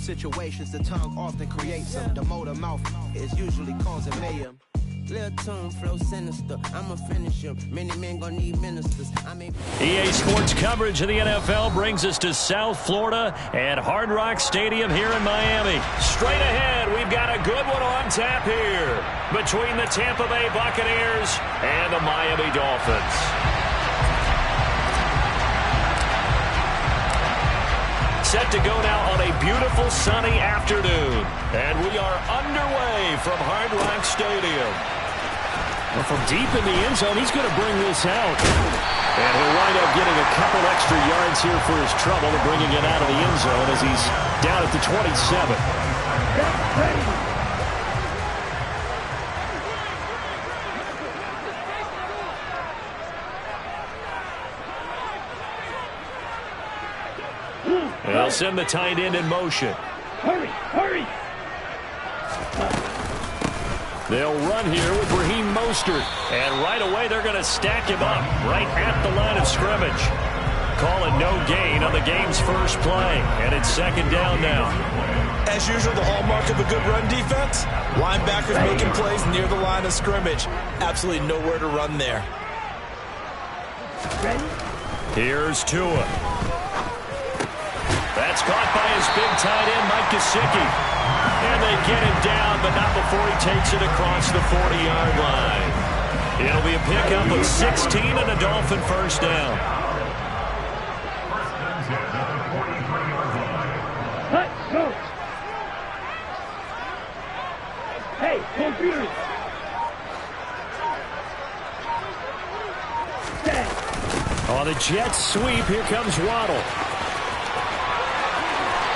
situations, the tongue often creates them. The motor mouth is usually causing mayhem. Lil' tune, flow sinister. I'ma finish him. Many men gon' need ministers. EA Sports coverage of the NFL brings us to South Florida at Hard Rock Stadium here in Miami. Straight ahead, we've got a good one on tap here between the Tampa Bay Buccaneers and the Miami Dolphins. Set to go now on a beautiful sunny afternoon. And we are underway from Hard Rock Stadium. Well, from deep in the end zone, he's going to bring this out. And he'll wind up getting a couple extra yards here for his trouble and bringing it out of the end zone as he's down at the 27. They'll send the tight end in motion. Hurry, hurry! They'll run here with Raheem Mostert. And right away, they're going to stack him up right at the line of scrimmage. Call it no gain on the game's first play. And it's second down now. As usual, the hallmark of a good run defense, linebackers making plays near the line of scrimmage. Absolutely nowhere to run there. Here's Tua. That's caught by his big tight end, Mike Gesicki. And they get him down, but not before he takes it across the 40-yard line. It'll be a pickup of 16 and a Dolphin first down. Hey, computer! On the Jets sweep, here comes Waddle.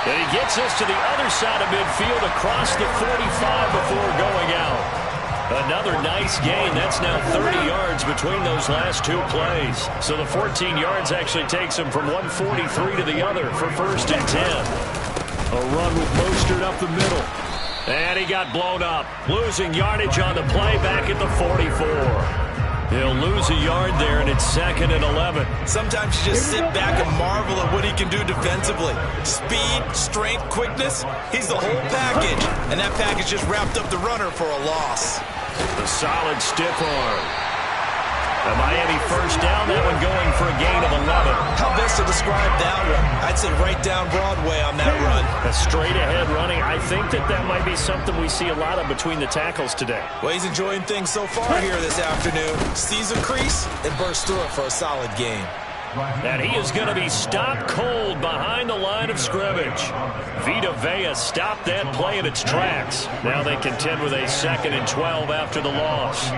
And he gets us to the other side of midfield across the 45 before going out. Another nice gain. That's now 30 yards between those last two plays. So the 14 yards actually takes him from 143 to the other for first and 10. A run with Mostert up the middle. And he got blown up. Losing yardage on the play back at the 44. He'll lose a yard there, and it's second and 11. Sometimes you just sit back and marvel at what he can do defensively. Speed, strength, quickness, he's the whole package. And that package just wrapped up the runner for a loss. A solid stiff arm. The Miami first down, that one going for a gain of 11. How best to describe that one? I'd say right down Broadway on that run. A straight-ahead running. I think that might be something we see a lot of between the tackles today. Well, he's enjoying things so far here this afternoon. Sees a crease and bursts through it for a solid gain. And he is going to be stopped cold behind the line of scrimmage. Vita Vea stopped that play in its tracks. Now they contend with a 2nd and 12 after the loss.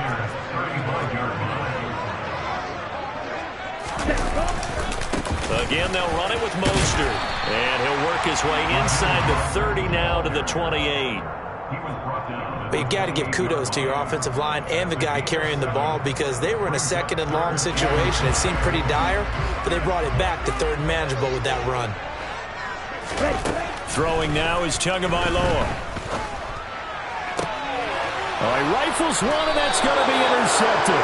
Again, they'll run it with Mostert. And he'll work his way inside the 30 now to the 28. But you got to give kudos to your offensive line and the guy carrying the ball because they were in a 2nd and long situation. It seemed pretty dire, but they brought it back to 3rd and manageable with that run. Throwing now is Tagovailoa. He rifles one, and that's going to be intercepted.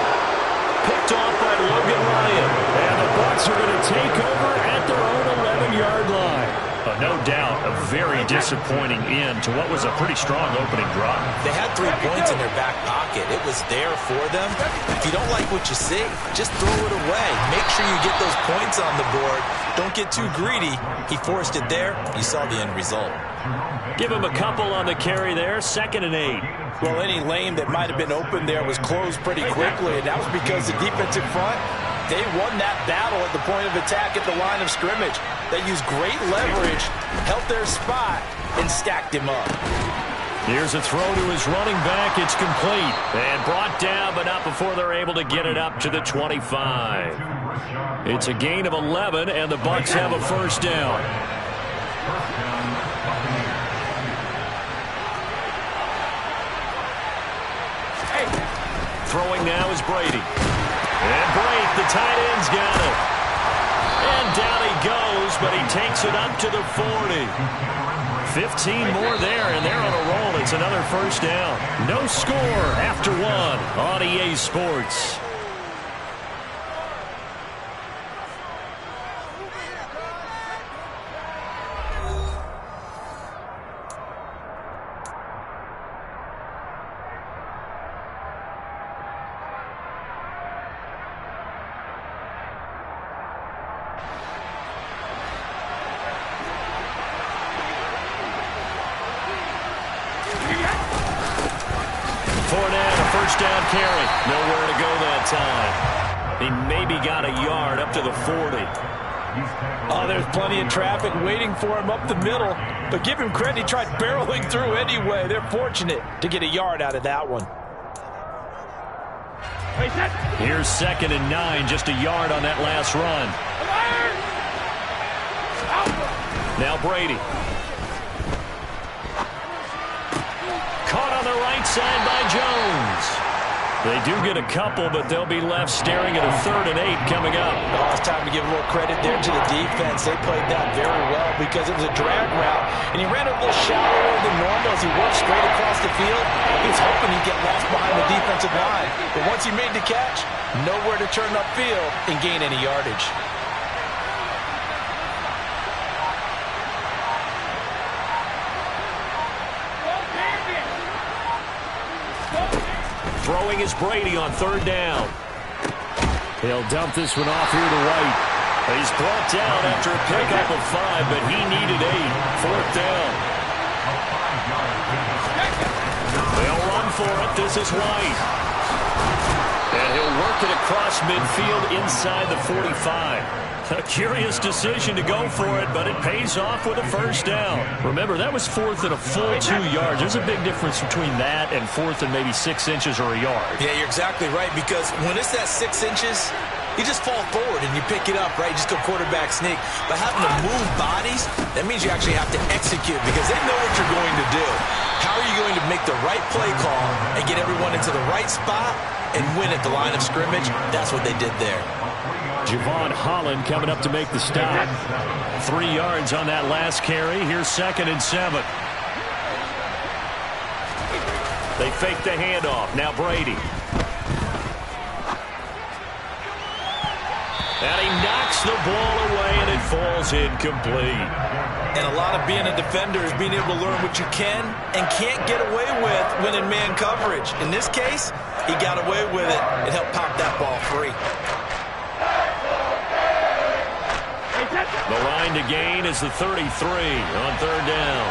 Picked off by Logan Ryan. And the Bucs are going to take over at their own 11-yard line. No doubt a very disappointing end to what was a pretty strong opening drive. They had 3 points in their back pocket. It was there for them. If you don't like what you see, just throw it away. Make sure you get those points on the board. Don't get too greedy. He forced it there. You saw the end result. Give him a couple on the carry there. 2nd and 8. Well, any lane that might have been open there was closed pretty quickly, and that was because the defensive front, they won that battle at the point of attack at the line of scrimmage. They used great leverage, held their spot, and stacked him up. Here's a throw to his running back. It's complete. And brought down, but not before they're able to get it up to the 25. It's a gain of 11, and the Bucs have a first down. Throwing now is Brady. And Brady, the tight end's got it. And down he goes, but he takes it up to the 40. 15 more there, and they're on a roll. It's another first down. No score after 1 on EA Sports. Fournette, a first down carry. Nowhere to go that time. He maybe got a yard up to the 40. Oh, there's plenty of traffic waiting for him up the middle. But give him credit, he tried barreling through anyway. They're fortunate to get a yard out of that one. Here's 2nd and 9, just a yard on that last run. Now Brady. Caught on the right side by Jones. They do get a couple, but they'll be left staring at a 3rd and 8 coming up. Oh, it's time to give a little credit there to the defense. They played that very well because it was a drag route, and he ran a little shallower than normal as he worked straight across the field. He was hoping he'd get lost behind the defensive line, but once he made the catch, nowhere to turn upfield and gain any yardage. Throwing is Brady on 3rd down. He'll dump this one off here to White. He's brought down after a pickup of 5, but he needed 8. 4th down. They'll run for it. This is White. And he'll work it across midfield inside the 45. A curious decision to go for it, but it pays off with a first down. Remember, that was 4th and a full 2 yards. There's a big difference between that and 4th and maybe 6 inches or a yard. Yeah, you're exactly right, because when it's that 6 inches, you just fall forward and you pick it up, right? You just go quarterback sneak. But having to move bodies, that means you actually have to execute because they know what you're going to do. How are you going to make the right play call and get everyone into the right spot and win at the line of scrimmage? That's what they did there. Javon Holland coming up to make the stop. 3 yards on that last carry. Here's 2nd and 7. They fake the handoff. Now Brady. And he knocks the ball away, and it falls incomplete. And a lot of being a defender is being able to learn what you can and can't get away with when in man coverage. In this case, he got away with it and helped pop that ball free. The line to gain is the 33 on 3rd down.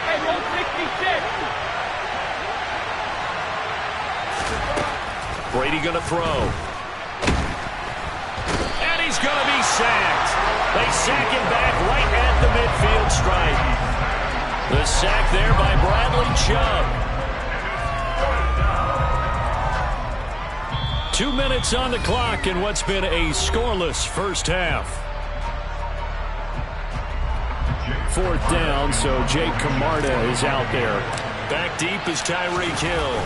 Hey, roll 66. Brady going to throw. And he's going to be sacked. They sack him back right at the midfield stripe. The sack there by Bradley Chubb. 2 minutes on the clock in what's been a scoreless first half. 4th down, so Jake Camarda is out there. Back deep is Tyreek Hill.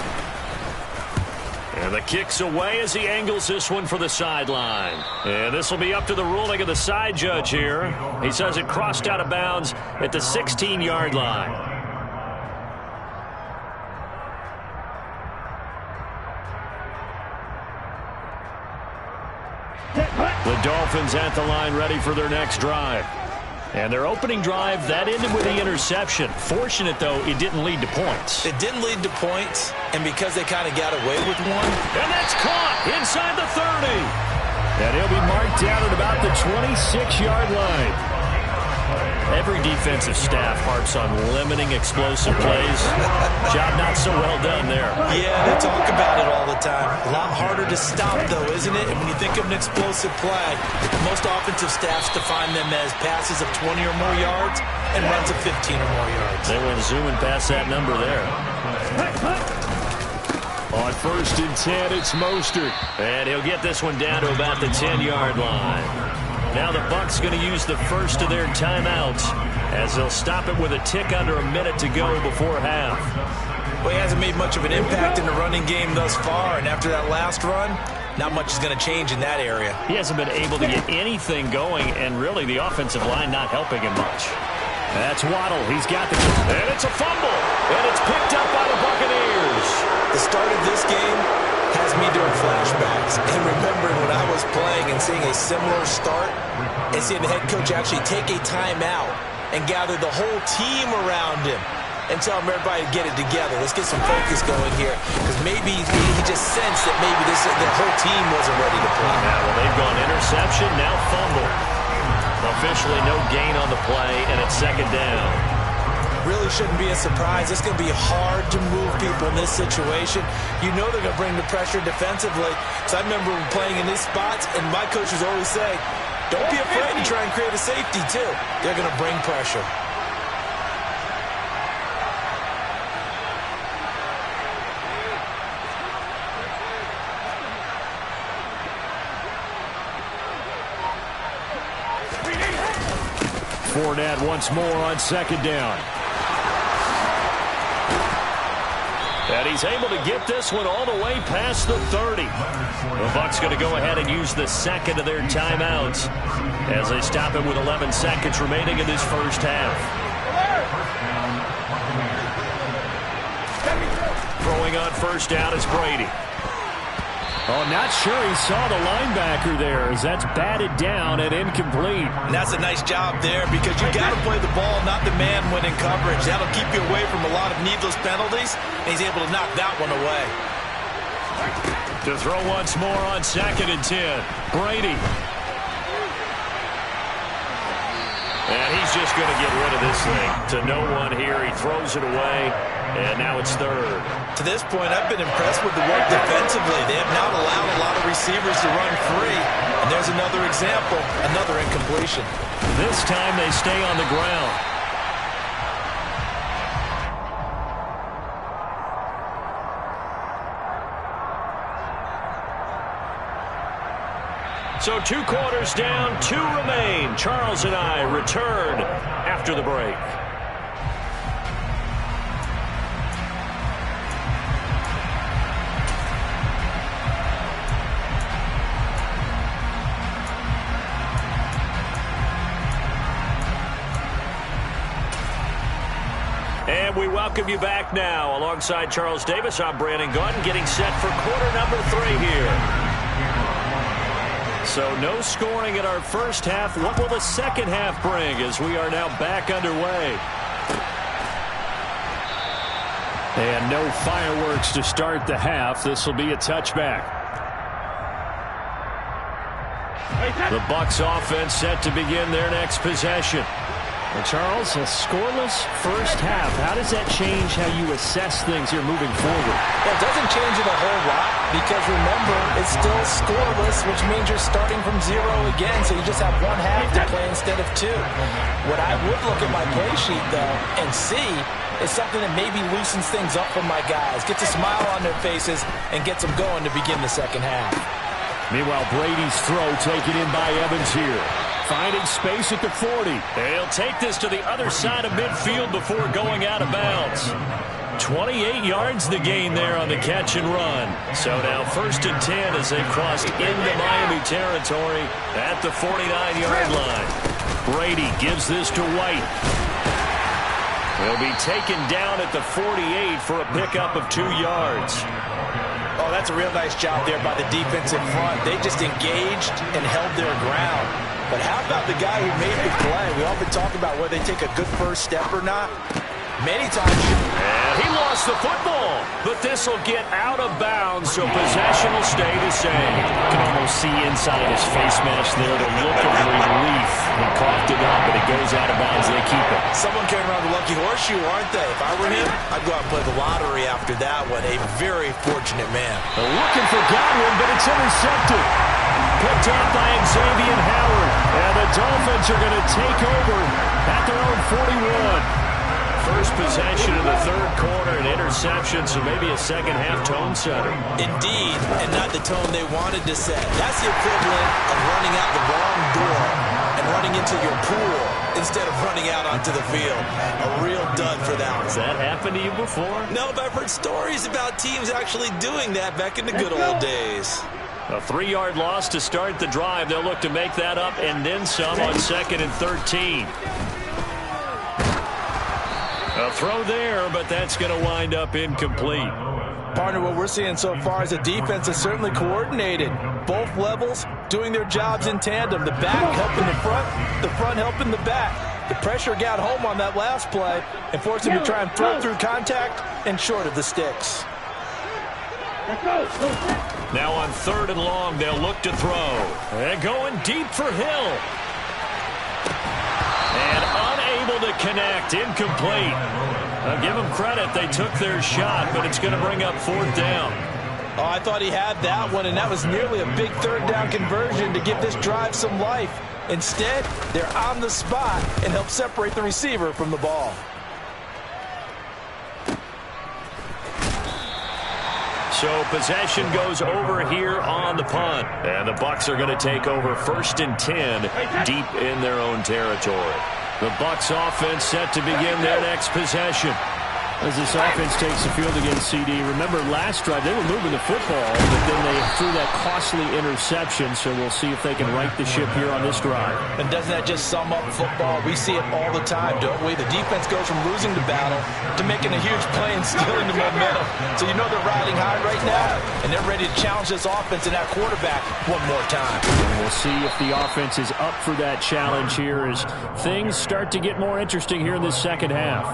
And the kick's away as he angles this one for the sideline. And this will be up to the ruling of the side judge here. He says it crossed out of bounds at the 16-yard line. The Dolphins at the line ready for their next drive. And their opening drive, that ended with the interception. Fortunate, though, it didn't lead to points. It didn't lead to points, and because they kind of got away with one. And that's caught inside the 30. And he'll be marked down at about the 26-yard line. Every defensive staff harps on limiting explosive plays. Job not so well done there. Yeah, they talk about it all the time. A lot harder to stop, though, isn't it? And when you think of an explosive play, most offensive staffs define them as passes of 20 or more yards and runs of 15 or more yards. They went zooming past that number there. On 1st and 10, it's Mostert. And he'll get this one down to about the 10-yard line. Now the Bucs going to use the first of their timeouts as they'll stop it with a tick under a minute to go before half. Well, he hasn't made much of an impact in the running game thus far, and after that last run, not much is going to change in that area. He hasn't been able to get anything going, and really the offensive line not helping him much. That's Waddle. He's got the... And it's a fumble, and it's picked up by the Buccaneers. The start of this game has me doing flashbacks and remembering when I was playing and seeing a similar start and seeing the head coach actually take a timeout and gather the whole team around him and tell him everybody to get it together. Let's get some focus going here because maybe he just sensed that maybe the whole team wasn't ready to play. Yeah, well, they've gone interception, now fumble. Officially no gain on the play, and it's 2nd down. Really really shouldn't be a surprise. It's going to be hard to move people in this situation. You know they're going to bring the pressure defensively. So I remember playing in these spots, and my coaches always say, don't be afraid to try and create a safety, too. They're going to bring pressure. Fournette once more on second down. And he's able to get this one all the way past the 30. The Bucs going to go ahead and use the second of their timeouts as they stop him with 11 seconds remaining in this first half. Throwing on first down is Brady. Oh, not sure he saw the linebacker there as that's batted down and incomplete. And that's a nice job there because you got to play the ball, not the man when in coverage. That'll keep you away from a lot of needless penalties, and he's able to knock that one away. To throw once more on second and 10. Brady. And he's just going to get rid of this thing. To no one here. He throws it away, and now it's third. To this point, I've been impressed with the work defensively. They have not allowed a lot of receivers to run free. And there's another example, another incompletion. This time they stay on the ground. So 2 quarters down, 2 remain. Charles and I return after the break. And we welcome you back now. Alongside Charles Davis, I'm Brandon Gaudin, getting set for quarter number 3 here. So no scoring in our first half. What will the second half bring as we are now back underway? And no fireworks to start the half. This will be a touchback. The Bucs offense set to begin their next possession. Well, Charles, a scoreless first half. How does that change how you assess things here moving forward? Well, it doesn't change it a whole lot because, remember, it's still scoreless, which means you're starting from 0 again, so you just have 1 half to play instead of 2. What I would look at my play sheet, though, and see is something that maybe loosens things up for my guys, gets a smile on their faces, and gets them going to begin the second half. Meanwhile, Brady's throw taken in by Evans here. Finding space at the 40. They'll take this to the other side of midfield before going out of bounds. 28 yards the gain there on the catch and run. So now 1st and 10 as they've crossed into Miami territory at the 49-yard line. Brady gives this to White. He'll be taken down at the 48 for a pickup of 2 yards. Oh, that's a real nice job there by the defensive front. They just engaged and held their ground. But how about the guy who made the play? We often talk about whether they take a good first step or not. Many times. And he lost the football, but this will get out of bounds, so possession will stay the same. You can almost see inside his face mask there the look of relief. He coughed it up, but it goes out of bounds. They keep it. Someone carrying around the lucky horseshoe, aren't they? If I were him, I'd go out and play the lottery after that one. A very fortunate man. They're looking for Godwin, but it's intercepted. Picked up by Xavier Howard. And the Dolphins are going to take over at their own 41. First possession in the 3rd quarter, an interception, so maybe a second-half tone setter. Indeed, and not the tone they wanted to set. That's the equivalent of running out the wrong door and running into your pool instead of running out onto the field. A real dud for that one. Has that happened to you before? No, but I've heard stories about teams actually doing that back in the good old days. A 3-yard loss to start the drive. They'll look to make that up and then some on 2nd and 13. A throw there, but that's going to wind up incomplete. Partner, what we're seeing so far is the defense is certainly coordinated. Both levels doing their jobs in tandem. The back helping the front helping the back. The pressure got home on that last play and forced him to try and throw through contact and short of the sticks. Now on 3rd and long, they'll look to throw. And going deep for Hill. And unable to connect. Incomplete. I'll give them credit. They took their shot, but it's going to bring up 4th down. Oh, I thought he had that one, and that was nearly a big 3rd down conversion to give this drive some life. Instead, they're on the spot and help separate the receiver from the ball. So possession goes over here on the punt. And the Bucs are going to take over 1st and 10 deep in their own territory. The Bucs offense set to begin their next possession. As this offense takes the field against CD, remember last drive they were moving the football, but then they threw that costly interception, so we'll see if they can right the ship here on this drive. And doesn't that just sum up football? We see it all the time, don't we? The defense goes from losing the battle to making a huge play and stealing the momentum. So you know they're riding high right now, and they're ready to challenge this offense and that quarterback one more time. And we'll see if the offense is up for that challenge here as things start to get more interesting here in this second half.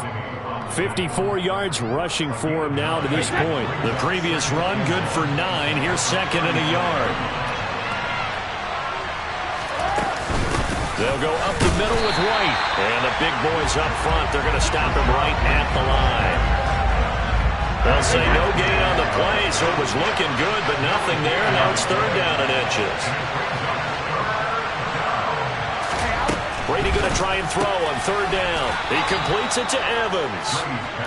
54 yards rushing for him now to this point. The previous run good for 9. Here's 2nd and a yard. They'll go up the middle with White. And the big boys up front, they're going to stop him right at the line. They'll say no gain on the play, so it was looking good, but nothing there. Now it's 3rd down and inches. Brady going to try and throw on 3rd down. He completes it to Evans.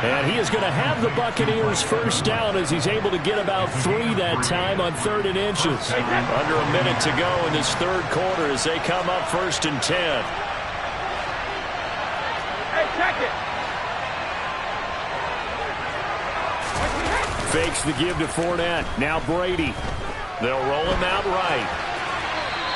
And he is going to have the Buccaneers 1st down as he's able to get about 3 that time on 3rd and inches. Under a minute to go in this 3rd quarter as they come up 1st and 10. Hey, check it. Fakes the give to Fournette. Now Brady. They'll roll him out right.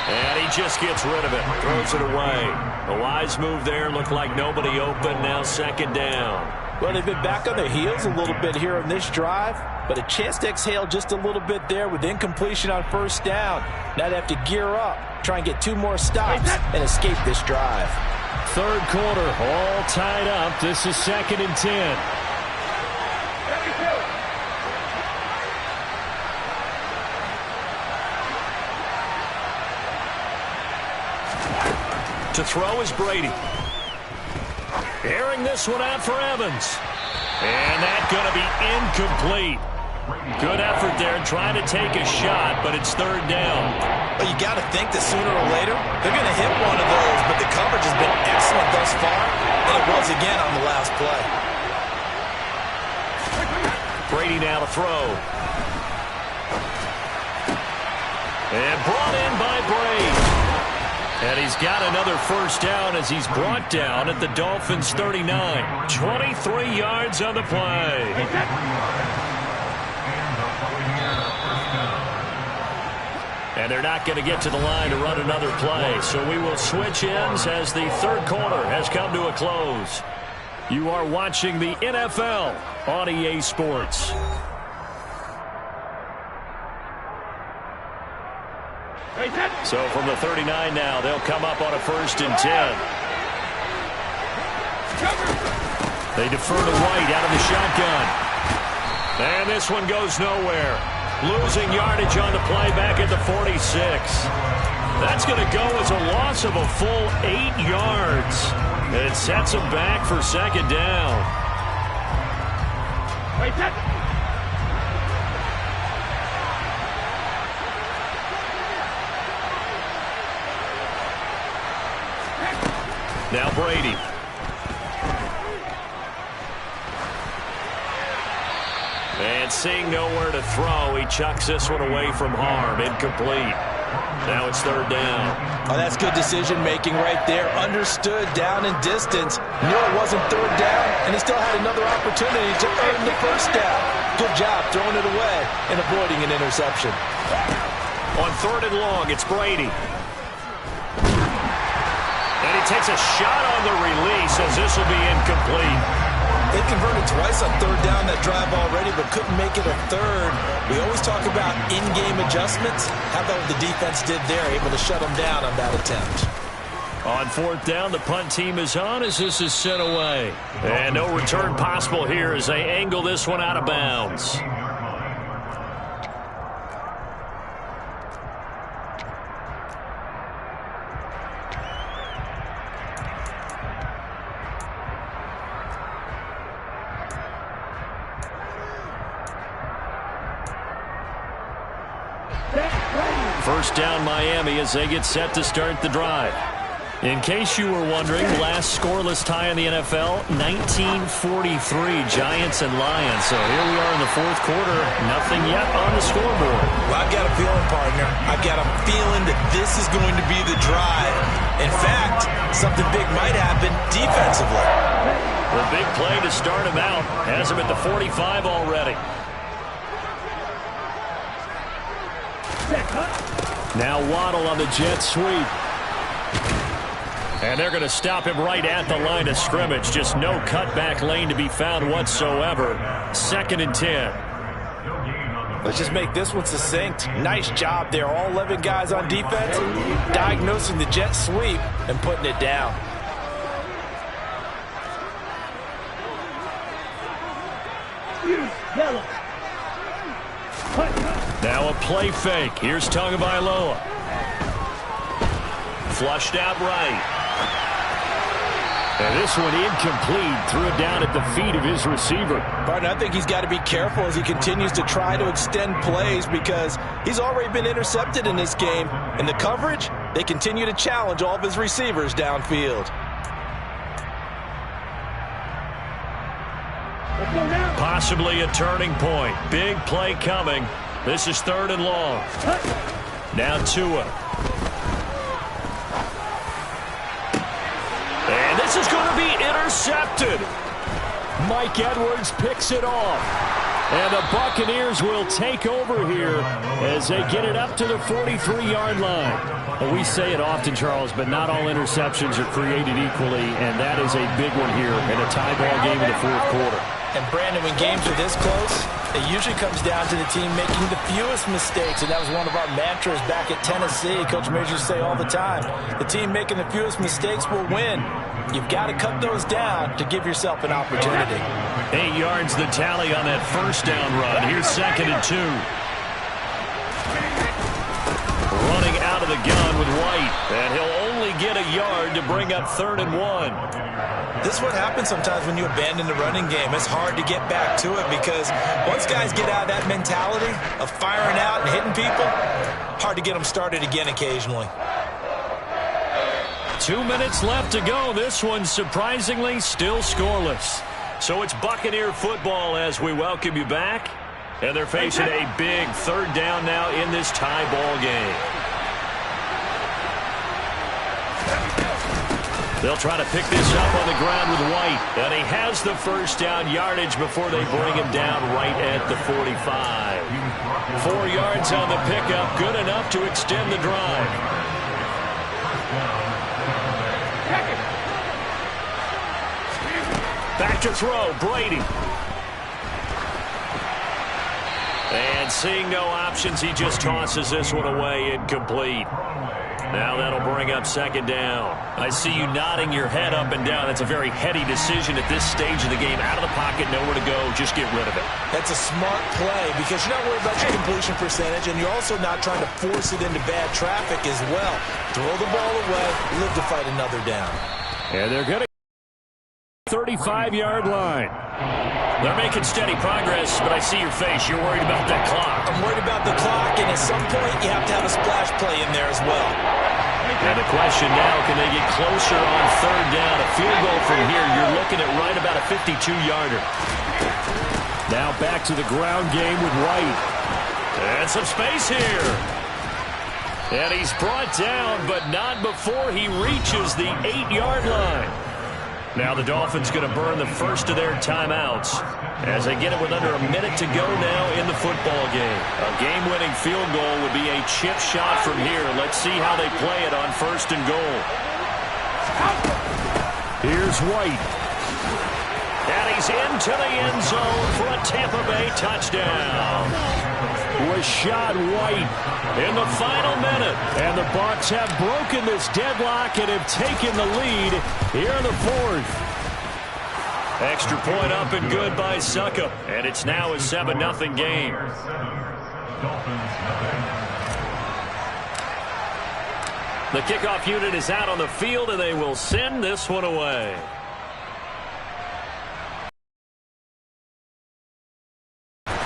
And he just gets rid of it. Throws it away. A wise move there. Looked like nobody open. Now 2nd down. Well, they've been back on their heels a little bit here on this drive, but a chance to exhale just a little bit there with incompletion on 1st down. Now they have to gear up, try and get 2 more stops, and escape this drive. 3rd quarter, all tied up. This is 2nd and 10. To throw is Brady. Airing this one out for Evans. And that's going to be incomplete. Good effort there trying to take a shot, but it's 3rd down. Well, you got to think that sooner or later they're going to hit one of those, but the coverage has been excellent thus far, and it was again on the last play. Brady now to throw. And brought in by Brady. And he's got another 1st down as he's brought down at the Dolphins' 39. 23 yards on the play. And they're not going to get to the line to run another play. So we will switch ends as the 3rd quarter has come to a close. You are watching the NFL on EA Sports. So from the 39 now, they'll come up on a 1st and 10. They defer to White out of the shotgun. And this one goes nowhere. Losing yardage on the play back at the 46. That's going to go as a loss of a full 8 yards. And it sets them back for 2nd down. Now Brady. And seeing nowhere to throw, he chucks this one away from harm. Incomplete. Now it's 3rd down. Oh, that's good decision-making right there. Understood down and distance. Knew it wasn't 3rd down, and he still had another opportunity to earn the 1st down. Good job throwing it away and avoiding an interception. On 3rd and long, it's Brady. And he takes a shot on the release as this will be incomplete. They converted twice on 3rd down that drive already, but couldn't make it a 3rd. We always talk about in-game adjustments. How about what the defense did there, able to shut them down on that attempt. On 4th down, the punt team is on as this is sent away. And no return possible here as they angle this one out of bounds. First down Miami as they get set to start the drive. In case you were wondering, last scoreless tie in the NFL, 1943, Giants and Lions. So here we are in the fourth quarter, nothing yet on the scoreboard. Well, I've got a feeling, partner. I've got a feeling that this is going to be the drive. In fact, something big might happen defensively. The big play to start him out has him at the 45 already. Now Waddle on the jet sweep. And they're going to stop him right at the line of scrimmage. Just no cutback lane to be found whatsoever. 2nd and 10. Let's just make this one succinct. Nice job there. All 11 guys on defense diagnosing the jet sweep and putting it down. Now a play fake. Here's Tagovailoa. Flushed out right. And this one incomplete. Threw it down at the feet of his receiver. Barton, I think he's got to be careful as he continues to try to extend plays because he's already been intercepted in this game. And the coverage, they continue to challenge all of his receivers downfield. Possibly a turning point. Big play coming. This is 3rd and long. Now Tua. And this is going to be intercepted. Mike Edwards picks it off. And the Buccaneers will take over here as they get it up to the 43-yard line. Well, we say it often, Charles, but not all interceptions are created equally, and that is a big one here in a tie ball game in the fourth quarter. And Brandon, when games are this close, it usually comes down to the team making the fewest mistakes, and that was one of our mantras back at Tennessee. Coach Major say all the time, the team making the fewest mistakes will win. You've got to cut those down to give yourself an opportunity. 8 yards the tally on that first down run. Here's 2nd and 2. Running out of the gun with White, and he'll only get a yard to bring up 3rd and 1. This is what happens sometimes when you abandon the running game. It's hard to get back to it because once guys get out of that mentality of firing out and hitting people, hard to get them started again occasionally. 2 minutes left to go. This one, surprisingly, still scoreless. So it's Buccaneer football as we welcome you back. And they're facing a big 3rd down now in this tie ball game. They'll try to pick this up on the ground with White. And he has the first down yardage before they bring him down right at the 45. 4 yards on the pickup, good enough to extend the drive. Back to throw, Brady. And seeing no options, he just tosses this one away, incomplete. Now that'll bring up 2nd down. I see you nodding your head up and down. That's a very heady decision at this stage of the game. Out of the pocket, nowhere to go. Just get rid of it. That's a smart play because you're not worried about your completion percentage, and you're also not trying to force it into bad traffic as well. Throw the ball away, live to fight another down. And they're going to 35-yard line. They're making steady progress, but I see your face. You're worried about that clock. I'm worried about the clock, and at some point you have to have a splash play in there as well. And the question now, can they get closer on 3rd down? A field goal from here, you're looking at right about a 52-yarder. Now back to the ground game with White. And some space here. And he's brought down, but not before he reaches the 8-yard line. Now the Dolphins going to burn the first of their timeouts as they get it with under a minute to go now in the football game. A game-winning field goal would be a chip shot from here. Let's see how they play it on 1st and goal. Here's White. And he's into the end zone for a Tampa Bay touchdown. Rashad White in the final minute. And the Bucs have broken this deadlock and have taken the lead here in the 4th. Extra point up and good by Suckup. And it's now a 7-0 game. The kickoff unit is out on the field, and they will send this one away.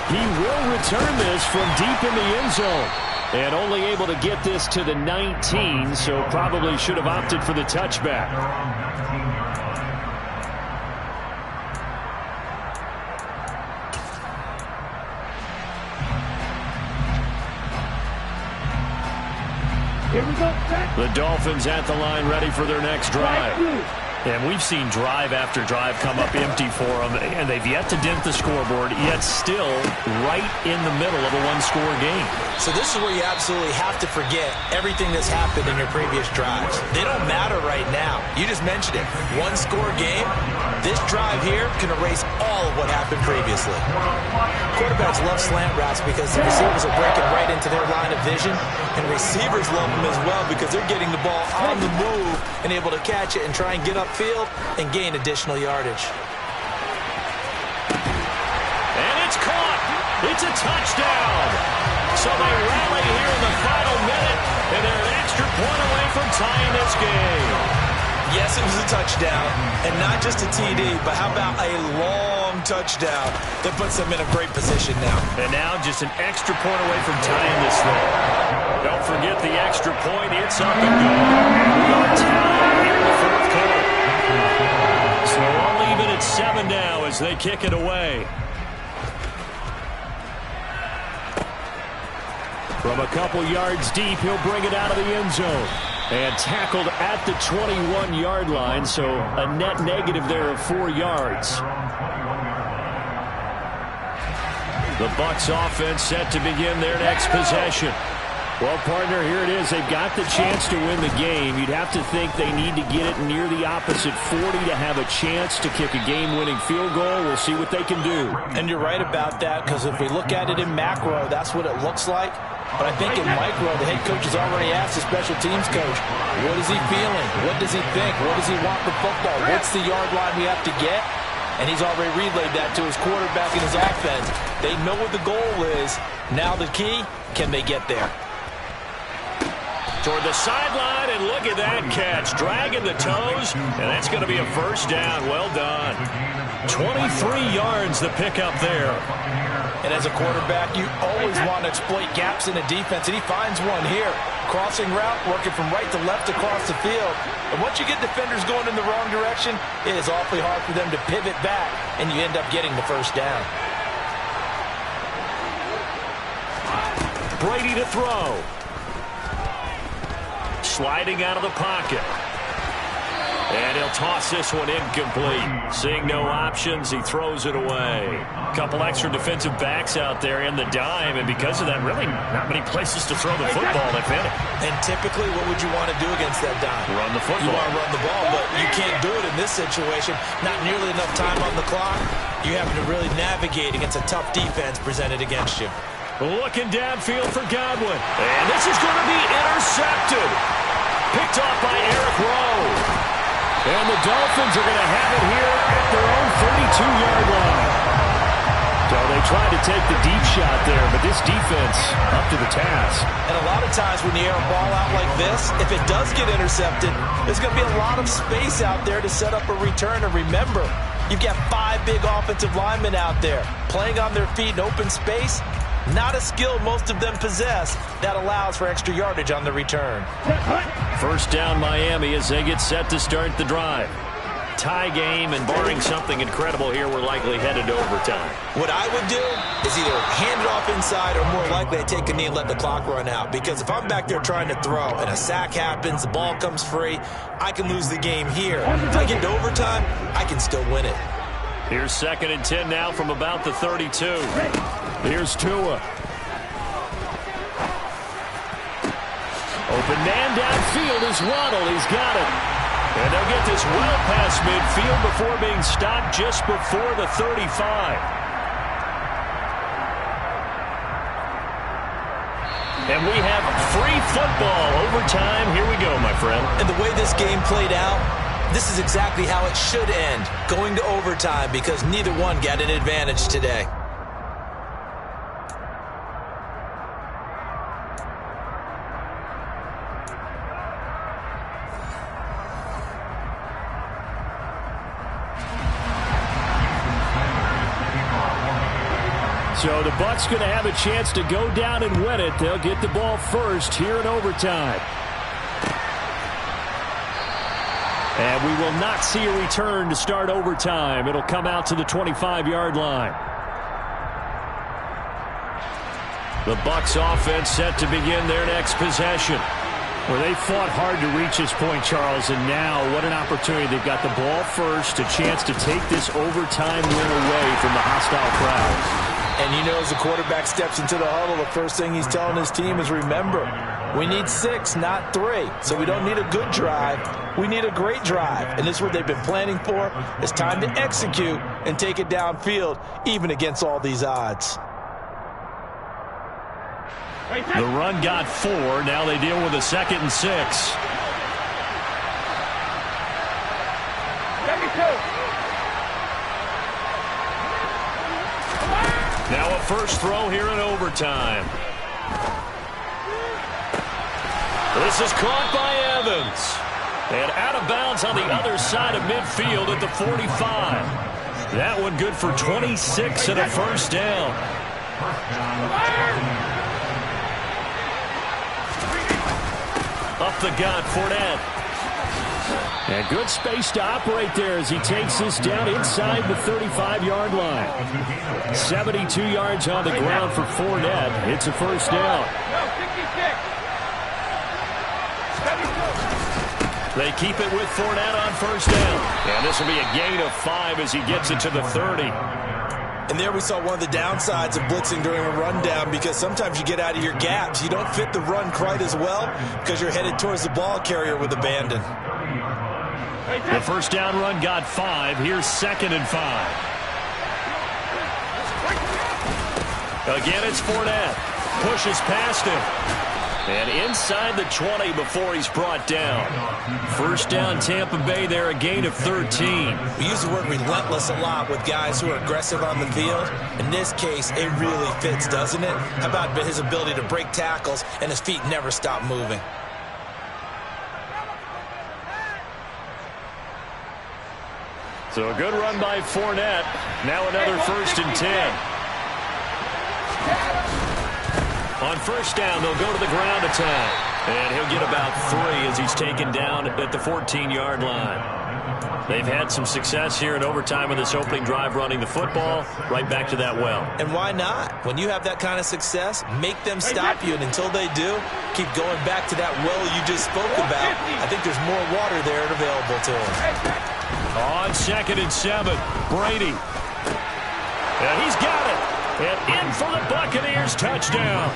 He will return this from deep in the end zone. And only able to get this to the 19, so probably should have opted for the touchback. Here we go. The Dolphins at the line, ready for their next drive. And we've seen drive after drive come up empty for them, and they've yet to dent the scoreboard, yet still right in the middle of a one-score game. So this is where you absolutely have to forget everything that's happened in your previous drives. They don't matter right now. You just mentioned it. One-score game. This drive here can erase all of what happened previously. Quarterbacks love slant routes because the receivers are breaking right into their line of vision, and receivers love them as well because they're getting the ball on the move and able to catch it and try and get upfield and gain additional yardage. And it's caught. It's a touchdown. So they rally here in the final minute, and they're an extra point away from tying this game. Yes, it was a touchdown, and not just a TD, but how about a long touchdown that puts them in a great position now. And now just an extra point away from tying this thing. Don't forget the extra point. It's up and going. We are tied here in the fourth quarter. So I'll leave it at 7 now as they kick it away. From a couple yards deep, he'll bring it out of the end zone. And tackled at the 21-yard line, so a net negative there of 4 yards. The Bucs offense set to begin their next possession. Well, partner, here it is. They've got the chance to win the game. You'd have to think they need to get it near the opposite 40 to have a chance to kick a game-winning field goal. We'll see what they can do. And you're right about that, because if we look at it in macro, that's what it looks like. But I think in micro, the head coach has already asked the special teams coach, what is he feeling? What does he think? What does he want for football? What's the yard line we have to get? And he's already relayed that to his quarterback and his offense. They know what the goal is. Now the key, can they get there? Toward the sideline, and look at that catch. Dragging the toes, and that's going to be a first down. Well done. 23 yards the pickup there. And as a quarterback, you always want to exploit gaps in the defense, and he finds one here. Crossing route, working from right to left across the field. And once you get defenders going in the wrong direction, it is awfully hard for them to pivot back, and you end up getting the first down. Brady to throw. Sliding out of the pocket. And he'll toss this one incomplete. Seeing no options, he throws it away. A couple extra defensive backs out there in the dime, and because of that, really not many places to throw the football, if any. And typically, what would you want to do against that dime? Run the football. You want to run the ball, but you can't do it in this situation. Not nearly enough time on the clock. You having to really navigate against a tough defense presented against you. Looking downfield for Godwin. And this is going to be intercepted. Picked off by Eric Rowe. And the Dolphins are going to have it here at their own 32-yard line. So they tried to take the deep shot there, but this defense up to the task. And a lot of times when you air a ball out like this, if it does get intercepted, there's going to be a lot of space out there to set up a return. And remember, you've got 5 big offensive linemen out there playing on their feet in open space. Not a skill most of them possess that allows for extra yardage on the return. First down Miami as they get set to start the drive. Tie game, and barring something incredible here, we're likely headed to overtime. What I would do is either hand it off inside or more likely I take a knee and let the clock run out. Because if I'm back there trying to throw and a sack happens, the ball comes free, I can lose the game here. If I get to overtime, I can still win it. Here's 2nd and 10 now from about the 32. Here's Tua. Open man downfield is Waddle. He's got it. And they'll get this well past midfield before being stopped just before the 35. And we have free football overtime. Here we go, my friend. And the way this game played out, this is exactly how it should end, going to overtime, because neither one got an advantage today. So the Bucs going to have a chance to go down and win it. They'll get the ball first here in overtime. And we will not see a return to start overtime. It'll come out to the 25-yard line. The Bucs offense set to begin their next possession. Well, they fought hard to reach this point, Charles, and now what an opportunity. They've got the ball first, a chance to take this overtime win away from the hostile crowds. And you know, as the quarterback steps into the huddle, the first thing he's telling his team is, remember, we need 6, not 3. So we don't need a good drive. We need a great drive. And this is what they've been planning for. It's time to execute and take it downfield, even against all these odds. The run got 4. Now they deal with a 2nd and 6. Now a first throw here in overtime. This is caught by Evans. And out of bounds on the other side of midfield at the 45. That one good for 26 and a first down. Up the gut, Fournette. And good space to operate there as he takes this down inside the 35-yard line. 72 yards on the ground for Fournette. It's a first down. They keep it with Fournette on first down. And this will be a gain of 5 as he gets it to the 30. And there we saw one of the downsides of blitzing during a rundown, because sometimes you get out of your gaps. You don't fit the run quite as well because you're headed towards the ball carrier with abandon. The first down run got 5. Here's 2nd and 5. Again, it's Fournette. Pushes past him. And inside the 20 before he's brought down. First down, Tampa Bay there, a gain of 13. We use the word relentless a lot with guys who are aggressive on the field. In this case, it really fits, doesn't it? How about his ability to break tackles and his feet never stop moving? So a good run by Fournette. Now another 1st and 10. On first down, they'll go to the ground attack. And he'll get about 3 as he's taken down at the 14-yard line. They've had some success here in overtime in this opening drive running the football. Right back to that well. And why not? When you have that kind of success, make them stop you. And until they do, keep going back to that well you just spoke about. I think there's more water there available to them. On 2nd and 7, Brady. And he's got it. And in for the Buccaneers, touchdown.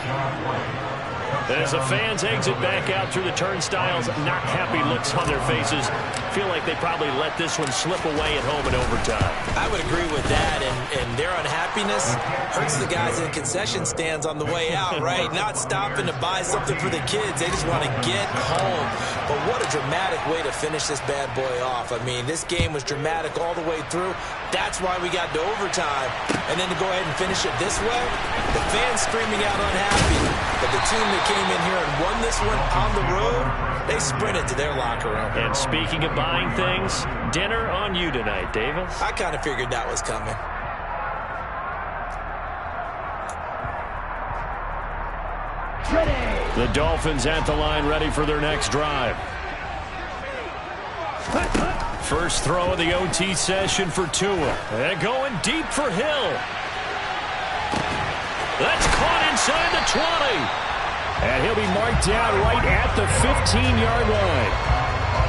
As the fans exit back out through the turnstiles, not happy looks on their faces. Feel like they probably let this one slip away at home in overtime. I would agree with that, and their unhappiness hurts the guys in concession stands on the way out, right? Not stopping to buy something for the kids. They just want to get home. But what a dramatic way to finish this bad boy off. I mean, this game was dramatic all the way through. That's why we got to overtime. And then to go ahead and finish it this way, the fans screaming out unhappy. But the team that came in here and won this one on the road, they sprinted to their locker room. And speaking of buying things, dinner on you tonight, Davis. I kind of figured that was coming. The Dolphins at the line, ready for their next drive. First throw of the OT session for Tua. And going deep for Hill. That's caught inside the 20. And he'll be marked down right at the 15-yard line.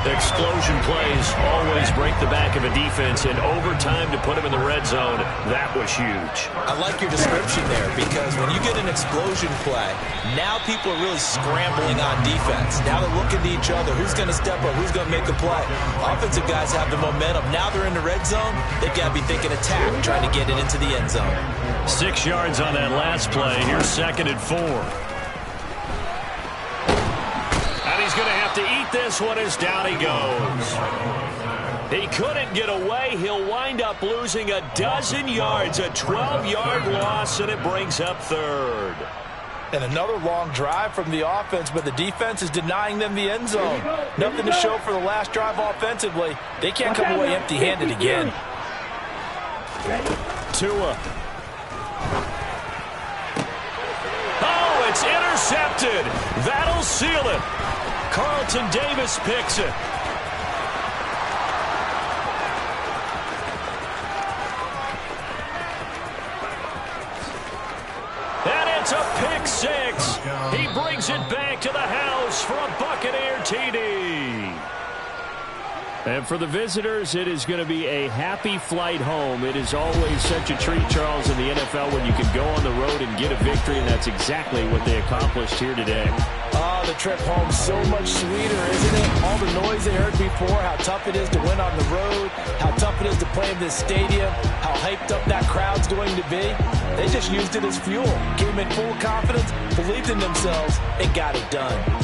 Explosion plays always break the back of a defense, and overtime to put him in the red zone, that was huge. I like your description there, because when you get an explosion play, now people are really scrambling on defense. Now they're looking to each other. Who's going to step up? Who's going to make a play? Offensive guys have the momentum. Now they're in the red zone. They've got to be thinking attack, trying to get it into the end zone. 6 yards on that last play. Here's 2nd and 4. He's going to have to eat this one as down he goes. He couldn't get away. He'll wind up losing a dozen yards, a 12-yard loss, and it brings up 3rd. And another long drive from the offense, but the defense is denying them the end zone. Nothing to show for the last drive offensively. They can't come away empty-handed again. Tua. intercepted. That'll seal it. Carlton Davis picks it. And it's a pick six. He brings it back to the house for a Buccaneer TD. And for the visitors, it is going to be a happy flight home. It is always such a treat, Charles, in the NFL when you can go on the road and get a victory, and that's exactly what they accomplished here today. Oh, the trip home so much sweeter, isn't it? All the noise they heard before, how tough it is to win on the road, how tough it is to play in this stadium, how hyped up that crowd's going to be. They just used it as fuel, came in full confidence, believed in themselves, and got it done.